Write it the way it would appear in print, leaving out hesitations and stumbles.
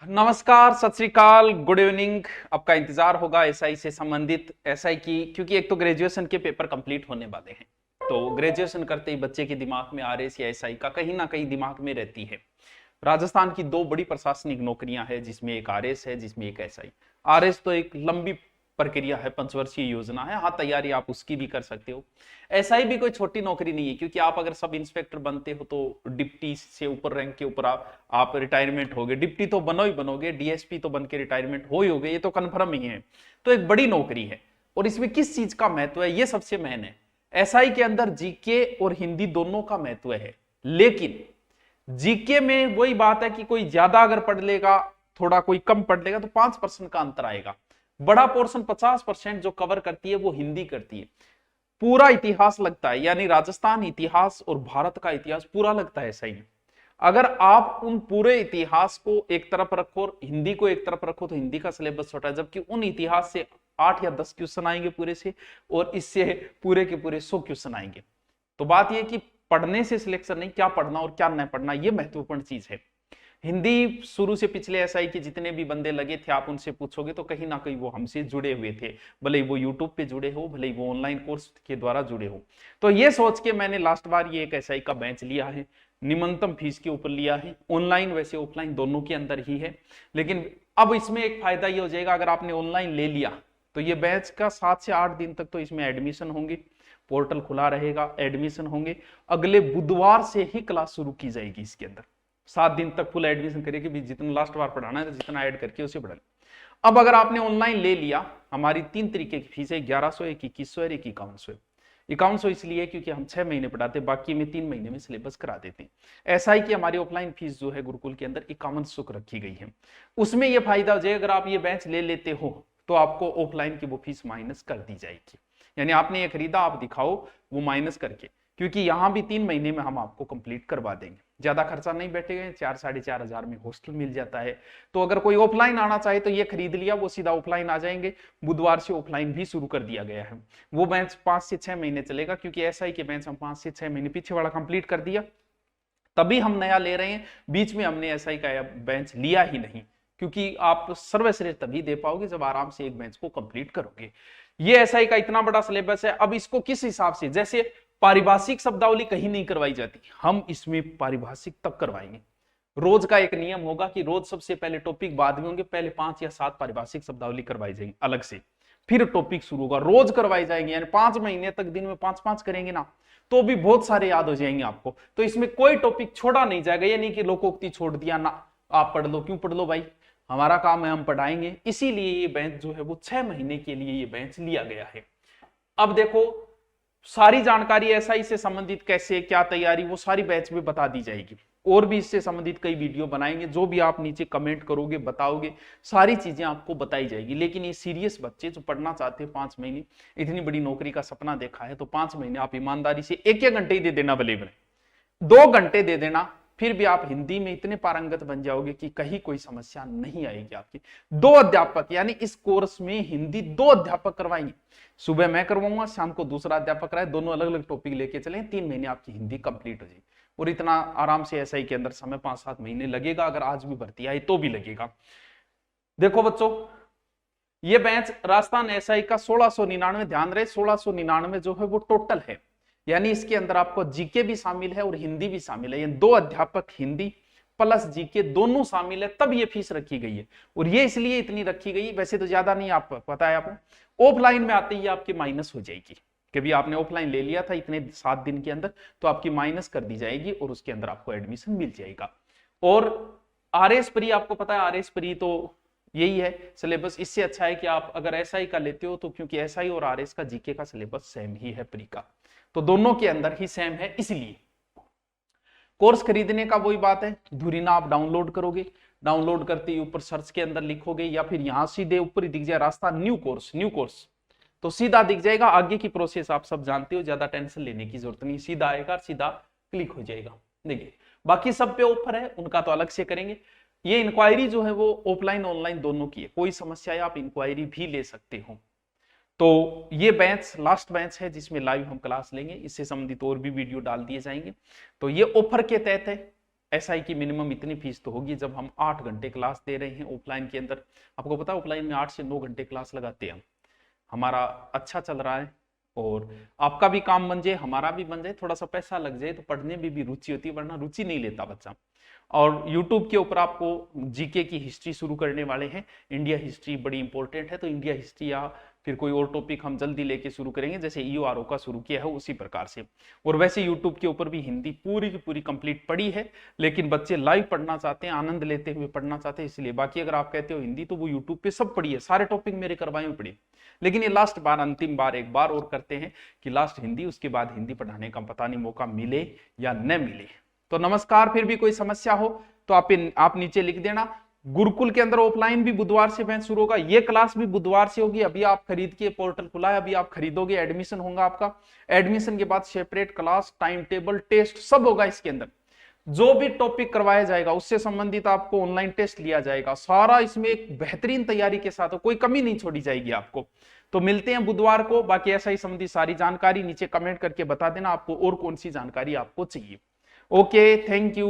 नमस्कार, सत श्री अकाल, गुड इवनिंग। आपका इंतजार होगा एसआई से संबंधित एसआई की, क्योंकि एक तो ग्रेजुएशन के पेपर कंप्लीट होने वाले हैं। तो ग्रेजुएशन करते ही बच्चे के दिमाग में आरएस या एसआई का कहीं ना कहीं दिमाग में रहती है। राजस्थान की दो बड़ी प्रशासनिक नौकरियां हैं, जिसमें एक आरएस है, जिसमें एक एसआई। आरएस तो एक लंबी प्रक्रिया है, 5 वर्षीय योजना है। हाँ, तैयारी आप उसकी भी कर सकते हो। एसआई भी कोई छोटी नौकरी नहीं है, क्योंकि आप अगर सब इंस्पेक्टर बनते हो तो डिप्टी से ऊपर रैंक के ऊपर आप रिटायरमेंट होगे। डिप्टी तो बनो ही बनोगे, डीएसपी तो बन के रिटायरमेंट हो ही होगे, ये तो कन्फर्म ही है। तो एक बड़ी नौकरी है। और इसमें किस चीज का महत्व है, ये सबसे मेन है। एसआई के अंदर जीके और हिंदी दोनों का महत्व है, लेकिन जीके में वही बात है कि कोई ज्यादा अगर पढ़ लेगा, थोड़ा कोई कम पढ़ लेगा, तो 5% का अंतर आएगा। बड़ा पोर्शन 50% जो कवर करती है वो हिंदी करती है। पूरा इतिहास लगता है, यानी राजस्थान इतिहास और भारत का इतिहास पूरा लगता है सही में। अगर आप उन पूरे इतिहास को एक तरफ रखो और हिंदी को एक तरफ रखो, तो हिंदी का सिलेबस छोटा है, जबकि उन इतिहास से 8 या 10 क्वेश्चन आएंगे पूरे से, और इससे पूरे के पूरे 100 क्वेश्चन आएंगे। तो बात यह कि पढ़ने से सिलेक्शन नहीं, क्या पढ़ना और क्या नहीं पढ़ना, यह महत्वपूर्ण चीज है। हिंदी शुरू से पिछले एसआई के जितने भी बंदे लगे थे, आप उनसे पूछोगे तो कहीं ना कहीं वो हमसे जुड़े हुए थे। भले ही वो यूट्यूब पे जुड़े हो, भले ही वो ऑनलाइन कोर्स के द्वारा जुड़े हो। तो ये सोच के मैंने लास्ट बार ये एक एसआई का बैच लिया है, निम्नतम फीस के ऊपर लिया है। ऑनलाइन वैसे ऑफलाइन दोनों के अंदर ही है, लेकिन अब इसमें एक फायदा ये हो जाएगा, अगर आपने ऑनलाइन ले लिया तो ये बैच का 7 से 8 दिन तक तो इसमें एडमिशन होंगे। पोर्टल खुला रहेगा, एडमिशन होंगे। अगले बुधवार से ही क्लास शुरू की जाएगी। इसके अंदर 7 दिन तक फुल एडमिशन करिए कि जितना लास्ट बार पढ़ाना है तो जितना ऐड करके उसे पढ़ा। अब अगर आपने ऑनलाइन ले लिया, हमारी 3 तरीके की फीस है, 1100, एक 2100 और एक 5100। 5100 इसलिए क्योंकि हम 6 महीने पढ़ाते, बाकी में 3 महीने में सिलेबस करा देते हैं। एसआई की हमारी ऑफलाइन फीस जो है गुरुकुल के अंदर 5100 रखी गई है। उसमें यह फायदा हो जाएगा, अगर आप ये बैच ले लेते हो तो आपको ऑफलाइन की वो फीस माइनस कर दी जाएगी। यानी आपने ये खरीदा, आप दिखाओ वो माइनस करके, क्योंकि यहां भी 3 महीने में हम आपको कंप्लीट करवा देंगे। ज्यादा खर्चा नहीं बैठेगा, 4-4.5 हजार में हॉस्टल मिल जाता है। तो अगर कोई ऑफलाइन आना चाहे तो ये खरीद लिया, वो सीधा ऑफलाइन आ जाएंगे। बुधवार से ऑफलाइन भी शुरू कर दिया गया है। वो बेंच 5 से 6 महीने चलेगा, क्योंकि एसआई के बेंच हम 5 से 6 महीने पीछे वाला कंप्लीट कर दिया, तभी हम नया ले रहे हैं। बीच में हमने एसआई का बेंच लिया ही नहीं, क्योंकि आप सर्वश्रेष्ठ तभी दे पाओगे जब आराम से एक बेंच को कंप्लीट करोगे। ये एसआई का इतना बड़ा सिलेबस है। अब इसको किस हिसाब से, जैसे पारिभाषिक शब्दावली कहीं नहीं करवाई जाती, हम इसमें पारिभाषिक तब करवाएंगे। रोज का एक नियम होगा कि रोज सबसे पहले टॉपिक, बाद में होंगे, पहले 5 या 7 पारिभाषिक शब्दावली करवाई जाएंगी अलग से, फिर टॉपिक शुरू होगा, रोज करवाई जाएंगे। यानी 5 महीने तक दिन में 5-5 करेंगे ना, तो भी बहुत सारे याद हो जाएंगे आपको। तो इसमें कोई टॉपिक छोड़ा नहीं जाएगा। ये नहीं कि लोकोक्ति छोड़ दिया ना, आप पढ़ लो, क्यों पढ़ लो भाई, हमारा काम है हम पढ़ाएंगे। इसीलिए ये बेंच जो है वो 6 महीने के लिए ये बेंच लिया गया है। अब देखो, सारी जानकारी एसआई से संबंधित कैसे क्या तैयारी, वो सारी बैच में बता दी जाएगी। और भी इससे संबंधित कई वीडियो बनाएंगे, जो भी आप नीचे कमेंट करोगे, बताओगे, सारी चीजें आपको बताई जाएगी। लेकिन ये सीरियस बच्चे जो पढ़ना चाहते हैं, 5 महीने इतनी बड़ी नौकरी का सपना देखा है, तो 5 महीने आप ईमानदारी से 1-1 घंटे ही दे देना, भले भले 2 घंटे दे देना, फिर भी आप हिंदी में इतने पारंगत बन जाओगे कि कहीं कोई समस्या नहीं आएगी आपकी। 2 अध्यापक, यानी इस कोर्स में हिंदी 2 अध्यापक करवाएंगे। सुबह मैं करवाऊंगा, शाम को दूसरा अध्यापक कराए, दोनों अलग अलग टॉपिक लेके चले। 3 महीने आपकी हिंदी कंप्लीट हो जाएगी। और इतना आराम से एसआई के अंदर समय 5-7 महीने लगेगा, अगर आज भी भर्ती आई तो भी लगेगा। देखो बच्चों, ये बैच राजस्थान एसआई का 1699, ध्यान रहे 1699 जो है वो टोटल है। यानी इसके अंदर आपको जीके भी शामिल है और हिंदी भी शामिल है। ये 2 अध्यापक हिंदी प्लस जीके दोनों शामिल है, तब ये फीस रखी गई है। और ये इसलिए इतनी रखी गई, वैसे तो ज्यादा नहीं, आप पता है आपको। ऑफलाइन में आते ही आपकी माइनस हो जाएगी, कभी आपने ऑफलाइन ले लिया था इतने 7 दिन के अंदर, तो आपकी माइनस कर दी जाएगी और उसके अंदर आपको एडमिशन मिल जाएगा। और आरएस प्री, आपको पता है आरएस प्री तो यही है सिलेबस। इससे अच्छा है कि आप अगर एसआई का लेते हो तो, क्योंकि एसआई और आरएस का जीके का सिलेबस सेम ही है प्री का, तो दोनों के अंदर ही सेम है। इसलिए कोर्स खरीदने का वही बात है, धुरीना आप डाउनलोड करोगे, डाउनलोड करते ही ऊपर सर्च के अंदर लिखोगे, या फिर यहां सीधे ऊपर ही दिख जाए रास्ता न्यू कोर्स, तो सीधा दिख जाएगा। आगे की प्रोसेस आप सब जानते हो, ज्यादा टेंशन लेने की जरूरत नहीं, सीधा आएगा, सीधा क्लिक हो जाएगा। देखिए, बाकी सब पे ऑफर है, उनका तो अलग से करेंगे। ये इंक्वायरी जो है वो ऑफलाइन ऑनलाइन दोनों की है, कोई समस्या है आप इंक्वायरी भी ले सकते हो। तो ये बैच लास्ट बैच है जिसमें लाइव हम क्लास लेंगे, इससे संबंधित और भी वीडियो डाल दिए जाएंगे। तो ये ऑफर के तहत है, एसआई की मिनिमम इतनी फीस तो होगी जब हम 8 घंटे क्लास दे रहे हैं ऑफलाइन के अंदर। आपको पता है ऑफलाइन में 8 से 9 घंटे क्लास लगाते हैं हम। हमारा अच्छा चल रहा है और आपका भी काम बन जाए, हमारा भी बन जाए, थोड़ा सा पैसा लग जाए तो पढ़ने में भी रुचि होती है, वरना रुचि नहीं लेता बच्चा। और YouTube के ऊपर आपको जीके की हिस्ट्री शुरू करने वाले हैं। इंडिया हिस्ट्री बड़ी इंपॉर्टेंट है, तो इंडिया हिस्ट्री या फिर कोई और टॉपिक हम जल्दी लेके शुरू करेंगे, जैसे EORO का शुरू किया है उसी प्रकार से। और वैसे YouTube के ऊपर भी हिंदी पूरी की पूरी कंप्लीट पढ़ी है, लेकिन बच्चे लाइव पढ़ना चाहते हैं, आनंद लेते हुए पढ़ना चाहते हैं, इसलिए। बाकी अगर आप कहते हो हिंदी, तो वो YouTube पे सब पढ़ी है, सारे टॉपिक मेरे करवाए हुए पढ़े। लेकिन ये लास्ट बार, अंतिम बार एक बार और करते हैं कि लास्ट हिंदी, उसके बाद हिंदी पढ़ाने का पता नहीं मौका मिले या न मिले। तो नमस्कार, फिर भी कोई समस्या हो तो आप नीचे लिख देना। गुरुकुल के अंदर ऑफलाइन भी बुधवार से बैच शुरू होगा, ये क्लास भी बुधवार से होगी। अभी आप खरीद के, पोर्टल खुला है, अभी आप खरीदोगे, एडमिशन होगा आपका। एडमिशन के बाद separate class, time table, test सब होगा इसके अंदर। जो भी टॉपिक करवाया जाएगा उससे संबंधित आपको ऑनलाइन टेस्ट लिया जाएगा, सारा इसमें एक बेहतरीन तैयारी के साथ, कोई कमी नहीं छोड़ी जाएगी आपको। तो मिलते हैं बुधवार को। बाकी ऐसा ही संबंधी सारी जानकारी नीचे कमेंट करके बता देना आपको और कौन सी जानकारी आपको चाहिए। Okay, thank you.